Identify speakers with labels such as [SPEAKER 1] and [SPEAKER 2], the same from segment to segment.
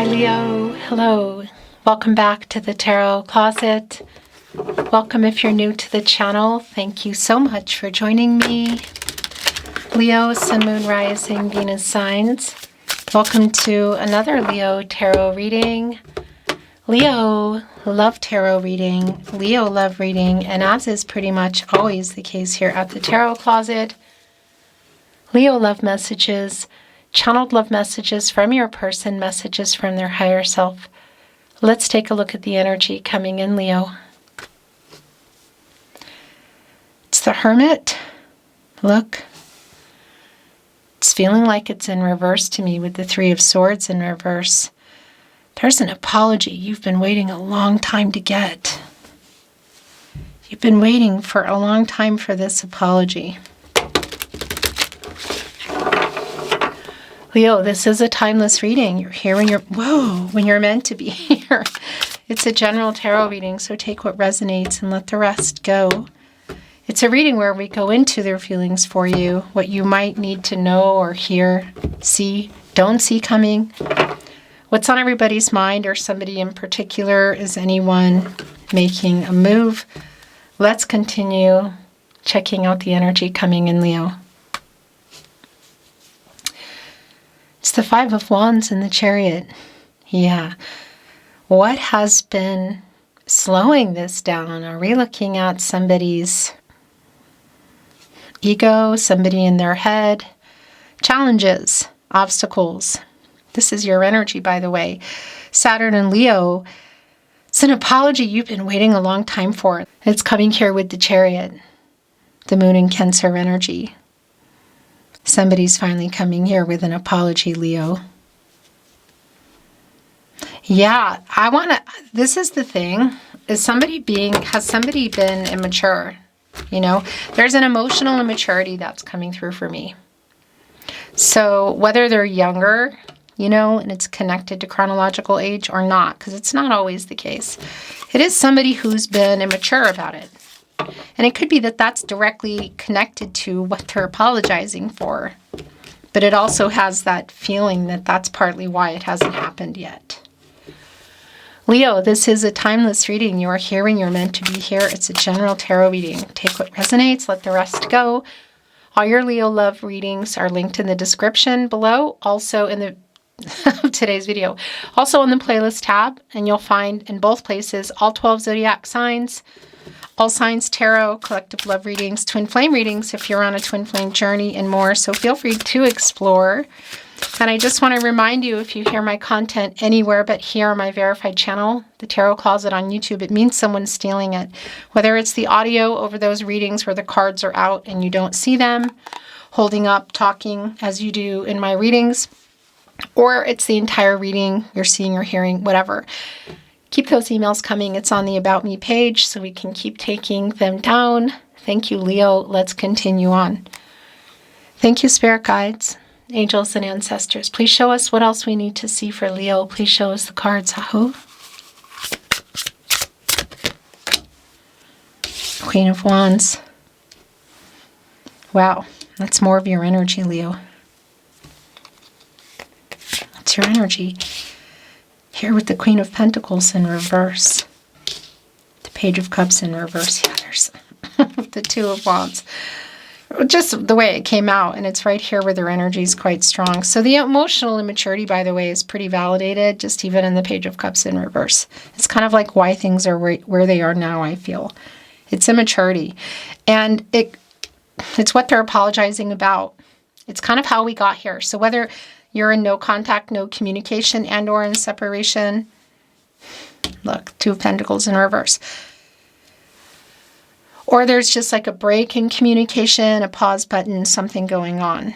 [SPEAKER 1] Leo, hello. Welcome back to the Tarot Closet. Welcome if you're new to the channel. Thank you so much for joining me. Leo, Sun, Moon, Rising, Venus signs. Welcome to another Leo Tarot reading. Leo Love Tarot reading, Leo Love reading, and as is pretty much always the case here at the Tarot Closet, Leo love messages, channeled love messages from your person, messages from their higher self. Let's take a look at the energy coming in, Leo. It's the Hermit. Look. It's feeling like it's in reverse to me with the Three of Swords in reverse. There's an apology you've been waiting a long time to get. You've been waiting for a long time for this apology. Leo, this is a timeless reading. You're here when you're meant to be here. It's a general tarot reading, so take what resonates and let the rest go. It's a reading where we go into their feelings for you, what you might need to know or hear, see, don't see coming, what's on everybody's mind or somebody in particular. Is anyone making a move? Let's continue checking out the energy coming in, Leo. It's the Five of Wands in the Chariot. Yeah. What has been slowing this down? Are we looking at somebody's ego, somebody in their head? Challenges, obstacles. This is your energy, by the way. Saturn and Leo. It's an apology you've been waiting a long time for. It's coming here with the Chariot, the Moon and Cancer energy. Somebody's finally coming here with an apology, Leo. Yeah, this is the thing, has somebody been immature? You know, there's an emotional immaturity that's coming through for me. So whether they're younger, you know, and it's connected to chronological age or not, because it's not always the case. It is somebody who's been immature about it. And it could be that that's directly connected to what they're apologizing for. But it also has that feeling that that's partly why it hasn't happened yet. Leo, this is a timeless reading. You are here when you're meant to be here. It's a general tarot reading. Take what resonates, let the rest go. All your Leo love readings are linked in the description below, also in the today's video. Also on the playlist tab, and you'll find in both places all 12 zodiac signs, all signs tarot, collective love readings, twin flame readings if you're on a twin flame journey, and more. So feel free to explore. And I just want to remind you, if you hear my content anywhere but here on my verified channel, the Tarot Closet on YouTube, it means someone's stealing it. Whether it's the audio over those readings where the cards are out and you don't see them, holding up, talking as you do in my readings, or it's the entire reading you're seeing or hearing, whatever. Keep those emails coming. It's on the About Me page, so we can keep taking them down. Thank you, Leo. Let's continue on. Thank you, Spirit Guides, Angels, and Ancestors. Please show us what else we need to see for Leo. Please show us the cards. Aho. Queen of Wands. Wow, that's more of your energy, Leo. That's your energy. Here with the Queen of Pentacles in reverse. The Page of Cups in reverse. Yeah, there's the Two of Wands. Just the way it came out, and it's right here where their energy is quite strong. So the emotional immaturity, by the way, is pretty validated, just even in the Page of Cups in reverse. It's kind of like why things are where they are now, I feel. It's immaturity. And it's what they're apologizing about. It's kind of how we got here. So whether you're in no contact, no communication, and or in separation. Look, Two of Pentacles in reverse. Or there's just like a break in communication, a pause button, something going on.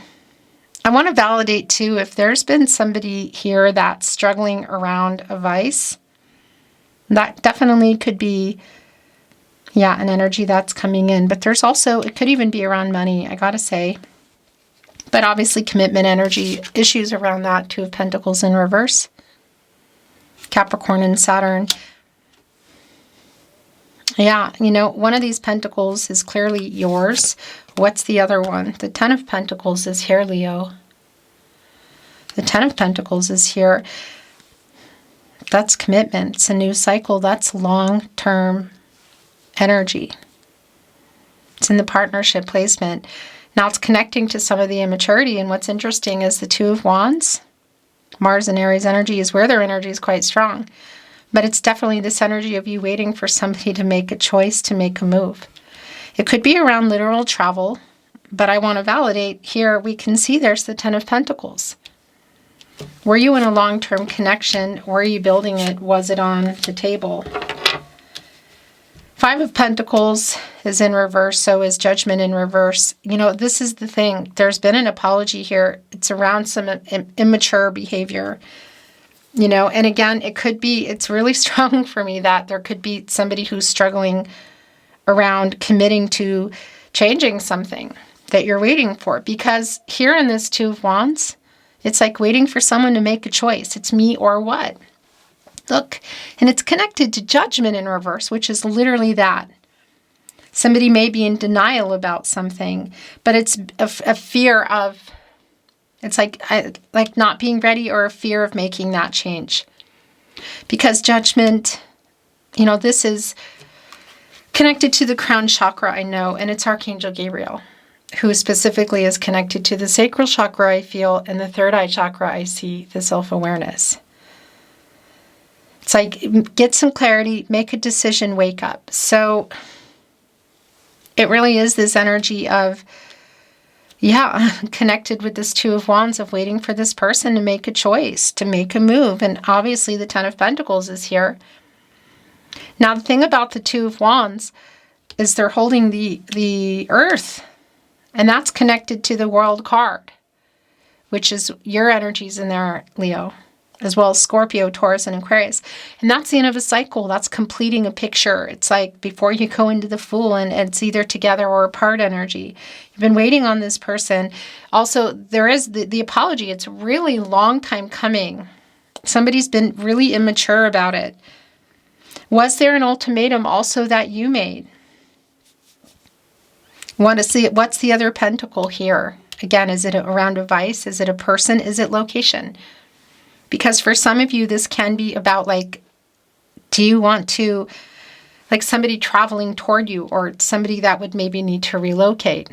[SPEAKER 1] I want to validate too, if there's been somebody here that's struggling around a vice, that definitely could be, yeah, an energy that's coming in. But there's also, it could even be around money, I gotta say. But obviously commitment energy, issues around that. Two of Pentacles in reverse. Capricorn and Saturn. Yeah, you know, one of these pentacles is clearly yours. What's the other one? The Ten of Pentacles is here, Leo. The Ten of Pentacles is here. That's commitment. It's a new cycle. That's long-term energy. It's in the partnership placement. Now it's connecting to some of the immaturity. And what's interesting is the Two of Wands. Mars and Aries energy is where their energy is quite strong. But it's definitely this energy of you waiting for somebody to make a choice, to make a move. It could be around literal travel, but I want to validate here. We can see there's the Ten of Pentacles. Were you in a long-term connection? Were you building it? Was it on the table? Five of Pentacles is in reverse, so is Judgment in reverse. You know, this is the thing. There's been an apology here. It's around some immature behavior. You know, and again, it could be, it's really strong for me that there could be somebody who's struggling around committing to changing something that you're waiting for. Because here in this Two of Wands, it's like waiting for someone to make a choice. It's me or what? Look, and it's connected to Judgment in reverse, which is literally that. Somebody may be in denial about something, but it's a fear of, it's like not being ready, or a fear of making that change. Because Judgment, you know, this is connected to the crown chakra, I know, and it's Archangel Gabriel, who specifically is connected to the sacral chakra, I feel, and the third eye chakra, I see the self-awareness. It's like, get some clarity, make a decision, wake up. So it really is this energy of, yeah, connected with this Two of Wands, of waiting for this person to make a choice, to make a move. And obviously the Ten of Pentacles is here. Now, the thing about the Two of Wands is they're holding the Earth, and that's connected to the World card, which is your energies in there, Leo, as well as Scorpio, Taurus, and Aquarius. And that's the end of a cycle. That's completing a picture. It's like before you go into the Fool, and it's either together or apart energy. You've been waiting on this person. Also, there is the apology. It's really long time coming. Somebody's been really immature about it. Was there an ultimatum also that you made? Want to see what's the other pentacle here? Again, is it around a vice? Is it a person? Is it location? Because for some of you, this can be about, like, do you want to, like, somebody traveling toward you, or somebody that would maybe need to relocate?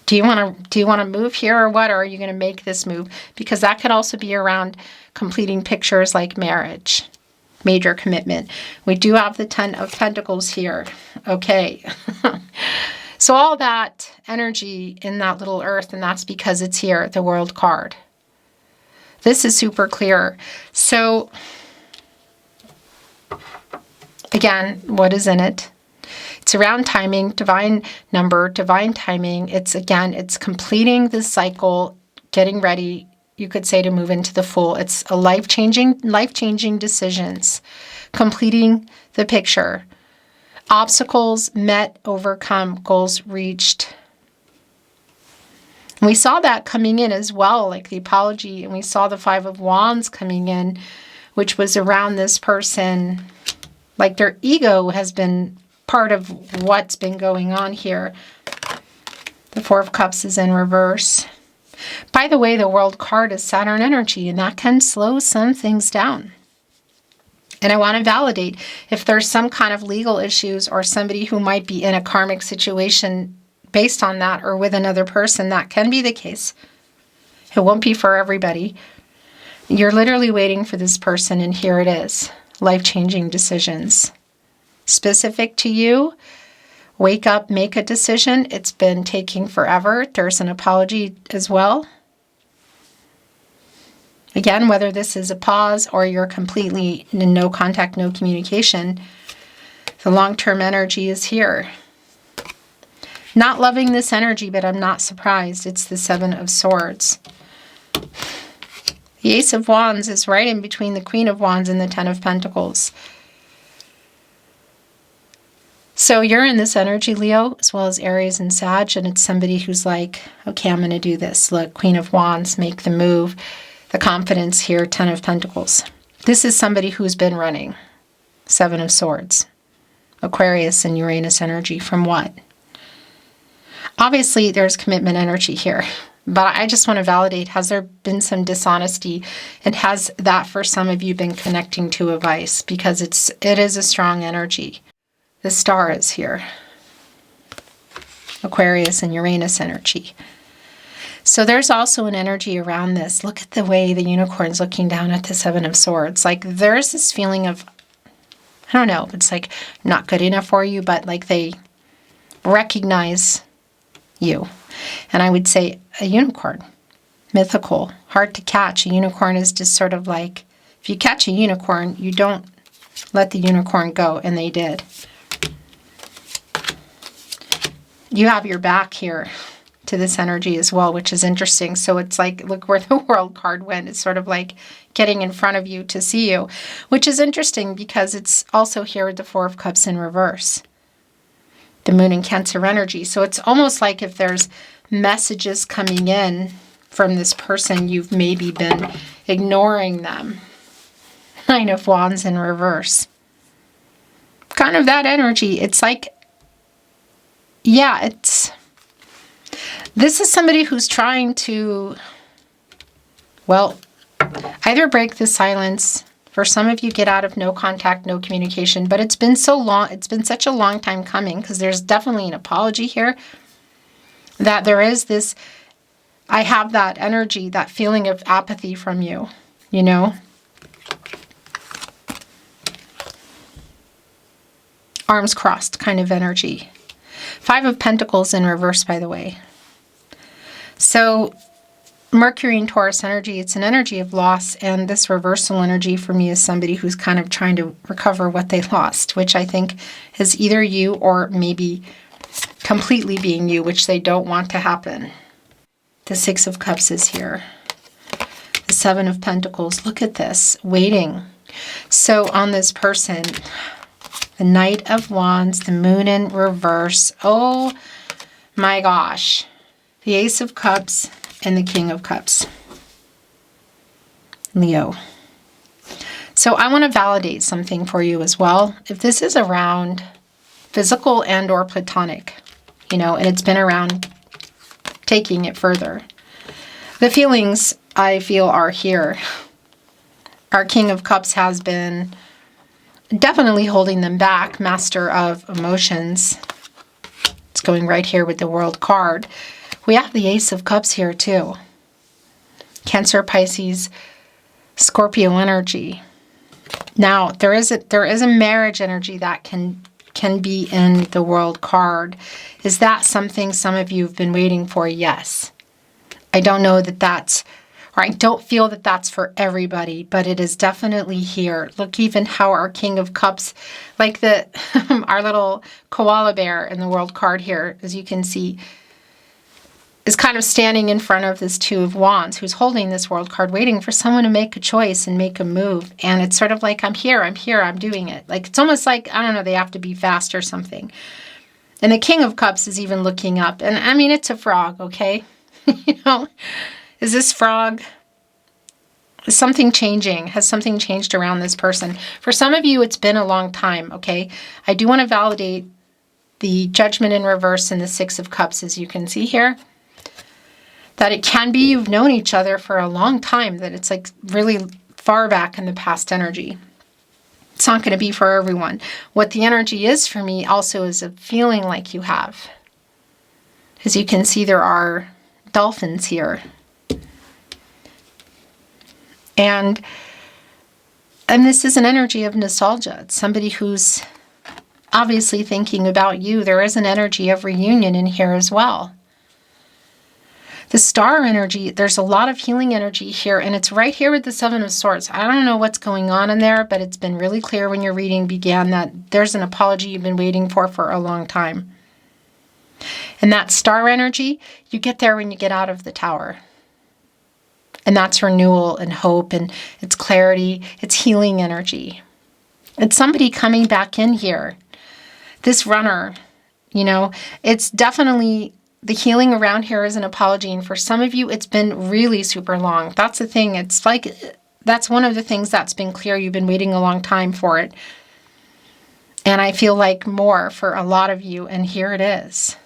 [SPEAKER 1] Do you want to move here, or what? Or are you going to make this move? Because that could also be around completing pictures like marriage, major commitment. We do have the Ten of Pentacles here. Okay. So all that energy in that little Earth, and that's because it's here, the World card. This is super clear. So, again, what is in it? It's around timing, divine number, divine timing. It's, again, it's completing the cycle, getting ready, you could say, to move into the Fool. It's a life-changing decisions, completing the picture. Obstacles met, overcome, goals reached. And we saw that coming in as well, like the apology, and we saw the Five of Wands coming in, which was around this person. Like, their ego has been part of what's been going on here. The Four of Cups is in reverse. By the way, the World card is Saturn energy, and that can slow some things down. And I want to validate if there's some kind of legal issues, or somebody who might be in a karmic situation based on that, or with another person, that can be the case. It won't be for everybody. You're literally waiting for this person, and here it is. Life-changing decisions. Specific to you, wake up, make a decision. It's been taking forever. There's an apology as well. Again, whether this is a pause or you're completely in no contact, no communication, the long-term energy is here. Not loving this energy, but I'm not surprised. It's the Seven of Swords. The Ace of Wands is right in between the Queen of Wands and the Ten of Pentacles. So you're in this energy, Leo, as well as Aries and Sag, and it's somebody who's like, okay, I'm going to do this. Look, Queen of Wands, make the move. The confidence here, Ten of Pentacles. This is somebody who's been running. Seven of Swords. Aquarius and Uranus energy from what? Obviously, there's commitment energy here. But I just want to validate, has there been some dishonesty? And has that, for some of you, been connecting to a vice? Because it is a strong energy. The star is here. Aquarius and Uranus energy. So there's also an energy around this. Look at the way the unicorn's looking down at the Seven of Swords. Like there's this feeling of, I don't know, it's like not good enough for you, but like they recognize you. And I would say a unicorn, mythical, hard to catch. A unicorn is just sort of like, if you catch a unicorn, you don't let the unicorn go, and they did. You have your back here to this energy as well, which is interesting. So it's like, look where the World card went. It's sort of like getting in front of you to see you, which is interesting because it's also here with the Four of Cups in reverse. The Moon and Cancer energy. So it's almost like if there's messages coming in from this person, you've maybe been ignoring them. Nine of Wands in reverse. Kind of that energy. It's like, yeah, this is somebody who's trying to, well, either break the silence. For some of you, get out of no contact, no communication. But it's been so long. It's been such a long time coming, because there's definitely an apology here. That there is this, I have that energy, that feeling of apathy from you, you know. Arms crossed kind of energy. Five of Pentacles in reverse, by the way. So Mercury and Taurus energy, it's an energy of loss, and this reversal energy for me is somebody who's kind of trying to recover what they lost, which I think is either you or maybe completely being you, which they don't want to happen. The Six of Cups is here. The Seven of Pentacles, look at this, waiting. So on this person, the Knight of Wands, the Moon in reverse, oh my gosh, the Ace of Cups, and the King of Cups. Leo. So I want to validate something for you as well. If this is around physical and or platonic, you know, and it's been around taking it further, the feelings I feel are here. Our King of Cups has been definitely holding them back. Master of emotions. It's going right here with the World card. We have the Ace of Cups here too. Cancer, Pisces, Scorpio energy. Now, there is a marriage energy that can be in the World card. Is that something some of you have been waiting for? Yes. I don't know that that's, or I don't feel that that's for everybody, but it is definitely here. Look even how our King of Cups, like the our little koala bear in the World card here, as you can see, is kind of standing in front of this Two of Wands, who's holding this World card, waiting for someone to make a choice and make a move. And it's sort of like, I'm here, I'm doing it. Like, it's almost like, I don't know, they have to be fast or something. And the King of Cups is even looking up. And I mean, it's a frog, okay? You know, is this frog, is something changing? Has something changed around this person? For some of you, it's been a long time, okay? I do want to validate the Judgment in reverse and the Six of Cups, as you can see here. That it can be you've known each other for a long time, that it's like really far back in the past energy. It's not going to be for everyone. What the energy is for me also is a feeling like you have. As you can see, there are dolphins here. And this is an energy of nostalgia. It's somebody who's obviously thinking about you. There is an energy of reunion in here as well. The Star energy, there's a lot of healing energy here, and it's right here with the Seven of Swords. I don't know what's going on in there, but it's been really clear when your reading began that there's an apology you've been waiting for a long time. And that Star energy, you get there when you get out of the Tower. And that's renewal and hope, and it's clarity, it's healing energy. It's somebody coming back in here. This runner, you know, it's definitely, the healing around here is an apology. And for some of you, it's been really super long. That's the thing. It's like, that's one of the things that's been clear. You've been waiting a long time for it. And I feel like more for a lot of you. And here it is.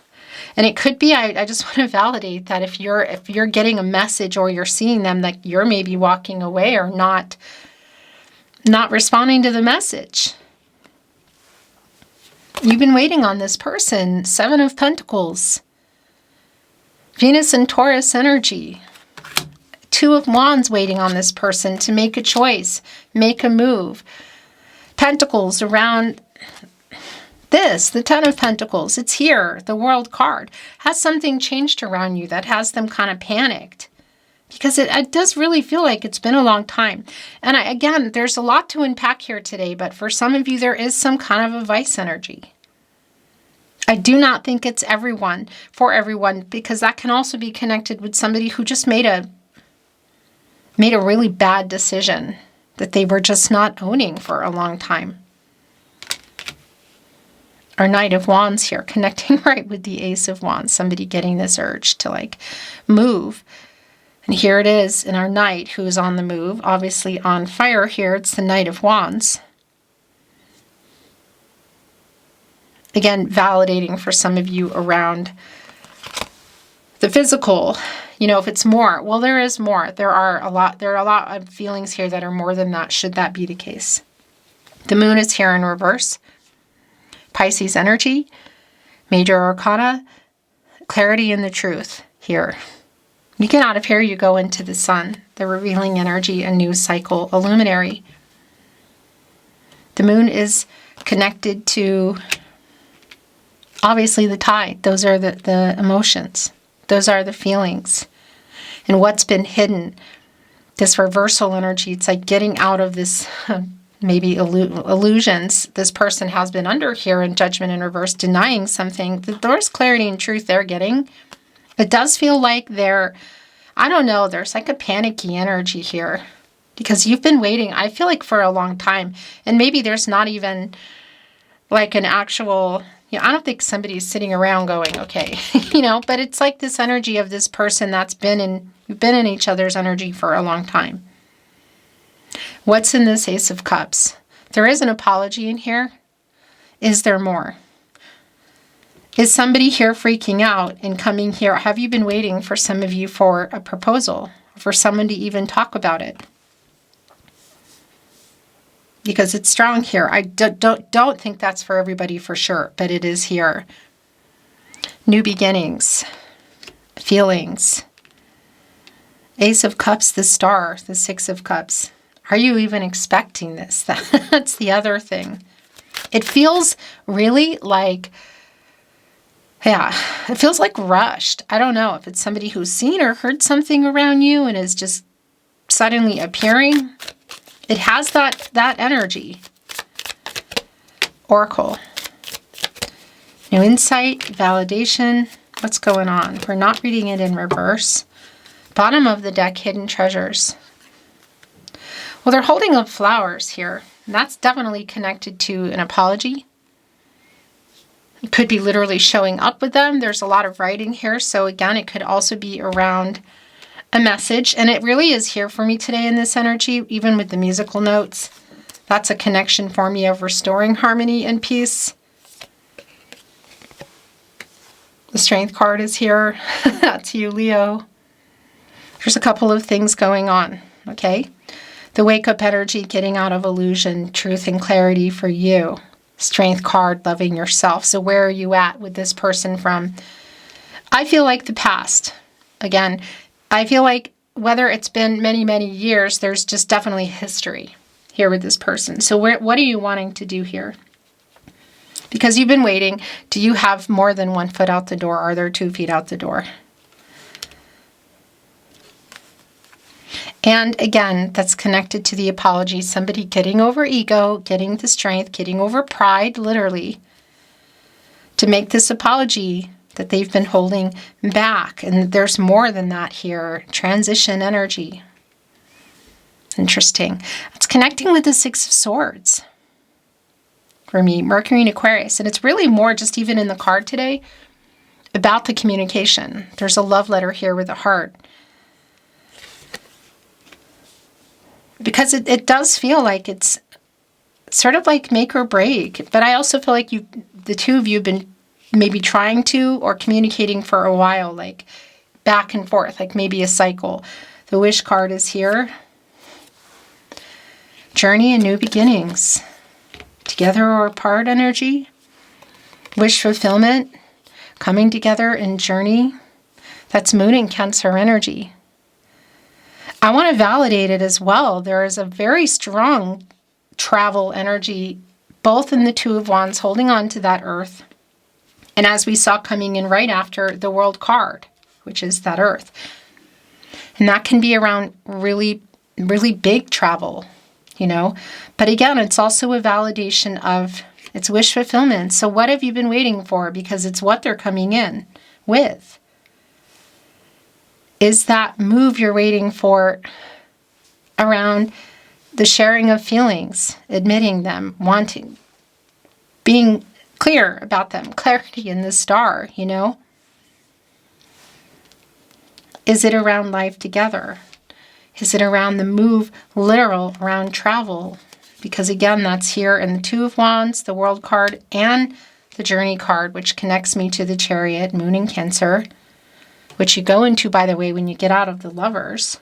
[SPEAKER 1] And it could be, I just want to validate that if you're getting a message or you're seeing them, that you're maybe walking away or not responding to the message. You've been waiting on this person. 7 of Pentacles. Venus and Taurus energy. 2 of Wands waiting on this person to make a choice, make a move. Pentacles around this, the 10 of Pentacles. It's here, the World card. Has something changed around you that has them kind of panicked? Because it does really feel like it's been a long time. And again, there's a lot to unpack here today, but for some of you, there is some kind of a vice energy. I do not think it's for everyone, because that can also be connected with somebody who just made a really bad decision that they were just not owning for a long time. Our Knight of Wands here, connecting right with the Ace of Wands, somebody getting this urge to like move. And here it is in our Knight who's on the move, obviously on fire here. It's the Knight of Wands. Again, validating for some of you around the physical. You know, if it's more, well, there is more. There are a lot of feelings here that are more than that, should that be the case. The Moon is here in reverse. Pisces energy, major arcana, clarity in the truth here. You get out of here, you go into the Sun, the revealing energy, a new cycle, a luminary. The Moon is connected to, obviously, the tide. Those are the emotions. Those are the feelings. And what's been hidden, this reversal energy, it's like getting out of this maybe illusions this person has been under here in Judgment in reverse, denying something. There's clarity and truth they're getting. It does feel like I don't know, there's like a panicky energy here. Because you've been waiting, I feel like, for a long time. And maybe there's not even like an actual... I don't think somebody's sitting around going, okay, but it's like this energy of this person that's you've been in each other's energy for a long time. What's in this Ace of Cups? There is an apology in here. Is there more? Is somebody here freaking out and coming here? Have you been waiting, for some of you, for a proposal? For someone to even talk about it? Because it's strong here. I don't think that's for everybody for sure, but it is here. New beginnings, feelings. Ace of Cups, the Star, the 6 of Cups. Are you even expecting this? That's the other thing. It feels really like, it feels like rushed. I don't know if it's somebody who's seen or heard something around you and is just suddenly appearing. It has that energy. Oracle. New insight, validation. What's going on? We're not reading it in reverse. Bottom of the deck, hidden treasures. Well, they're holding up flowers here. And that's definitely connected to an apology. It could be literally showing up with them. There's a lot of writing here. So again, it could also be around a message, and it really is here for me today in this energy, even with the musical notes. That's a connection for me of restoring harmony and peace. The Strength card is here. That's you, Leo. There's a couple of things going on, okay? The wake-up energy, getting out of illusion, truth and clarity for you. Strength card, loving yourself. So where are you at with this person from? I feel like the past. Again, I feel like whether it's been many, many years, there's just definitely history here with this person. So what are you wanting to do here? Because you've been waiting. Do you have more than 1 foot out the door? Are there 2 feet out the door? And again, that's connected to the apology. Somebody getting over ego, getting the strength, getting over pride, literally, to make this apology that they've been holding back. And there's more than that here. Transition energy. Interesting. It's connecting with the 6 of Swords. For me, Mercury and Aquarius. And it's really more, just even in the card today, about the communication. There's a love letter here with a heart. Because it does feel like it's sort of like make or break. But I also feel like the two of you have been maybe trying to or communicating for a while, like back and forth, like maybe a cycle. The Wish card is here. Journey and new beginnings. Together or apart energy. Wish fulfillment. Coming together in journey. That's Moon and Cancer energy. I want to validate it as well. There is a very strong travel energy, both in the Two of Wands, holding on to that Earth. And as we saw coming in right after, the World card, which is that Earth. And that can be around really, really big travel, you know. But again, it's also a validation of, it's wish fulfillment. So what have you been waiting for? Because it's what they're coming in with. Is that move you're waiting for around the sharing of feelings, admitting them, wanting, being clear about them, clarity in the star, you know? Is it around life together? Is it around the move, literal, around travel? Because again, that's here in the Two of Wands, the World card, and the Journey card, which connects me to the Chariot, Moon and Cancer, which you go into, by the way, when you get out of the Lovers.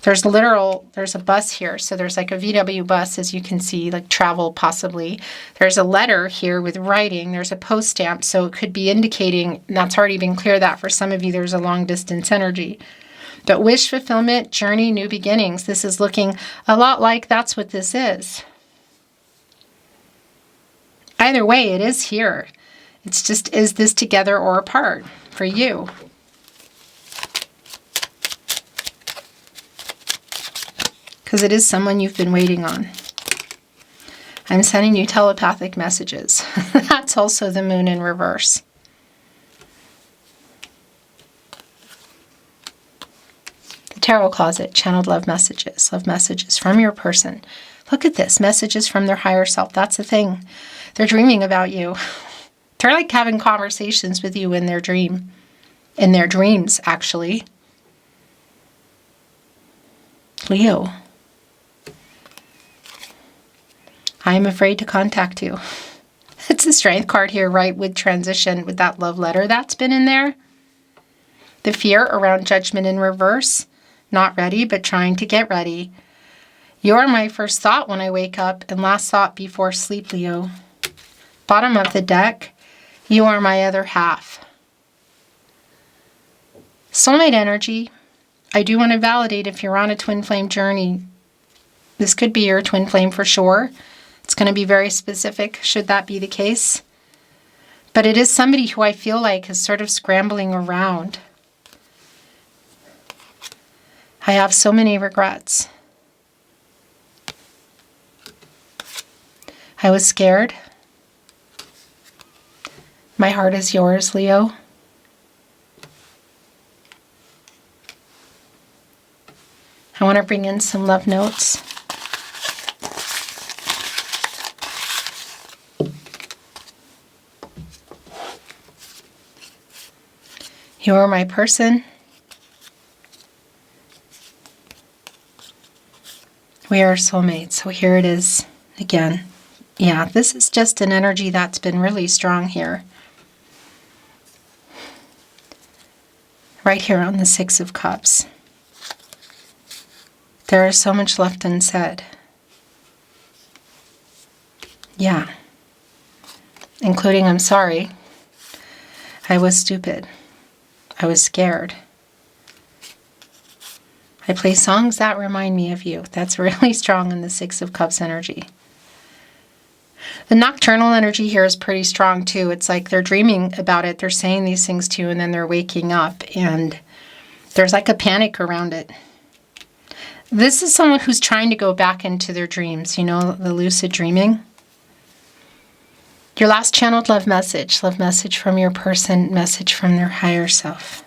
[SPEAKER 1] There's a bus here. So there's like a VW bus, as you can see, like travel possibly. There's a letter here with writing. There's a post stamp. So it could be indicating, and that's already been clear that for some of you, there's a long distance energy. But wish fulfillment, journey, new beginnings. This is looking a lot like that's what this is. Either way, it is here. It's just, is this together or apart for you? Because it is someone you've been waiting on. I'm sending you telepathic messages. That's also the Moon in reverse. The Tarot Closet, channeled love messages from your person. Look at this, messages from their higher self. That's the thing. They're dreaming about you. They're like having conversations with you in their dream. In their dreams, actually. Leo. I am afraid to contact you. It's the Strength card here, right, with transition, with that love letter that's been in there. The fear around Judgment in reverse. Not ready, but trying to get ready. You're my first thought when I wake up and last thought before sleep, Leo. Bottom of the deck. You are my other half. Soulmate energy. I do want to validate if you're on a twin flame journey. This could be your twin flame for sure. It's going to be very specific, should that be the case. But it is somebody who I feel like is sort of scrambling around. I have so many regrets. I was scared. My heart is yours, Leo. I want to bring in some love notes. You are my person. We are soulmates. So here it is again. Yeah, this is just an energy that's been really strong here. Right here on the Six of Cups. There is so much left unsaid. Yeah. Including, I'm sorry. I was stupid. I was scared. I play songs that remind me of you. That's really strong in the Six of Cups energy. The nocturnal energy here is pretty strong too. It's like they're dreaming about it. They're saying these things to you and then they're waking up and there's like a panic around it. This is someone who's trying to go back into their dreams, you know, the lucid dreaming. Your last channeled love message from your person, message from their higher self.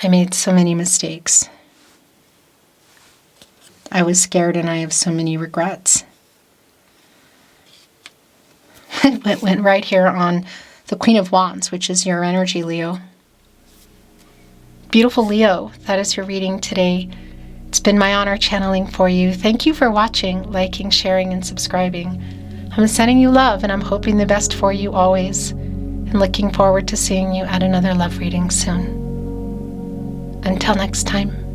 [SPEAKER 1] I made so many mistakes. I was scared and I have so many regrets. It went right here on the Queen of Wands, which is your energy, Leo. Beautiful Leo, that is your reading today. It's been my honor channeling for you. Thank you for watching, liking, sharing, and subscribing. I'm sending you love, and I'm hoping the best for you always, and looking forward to seeing you at another love reading soon. Until next time.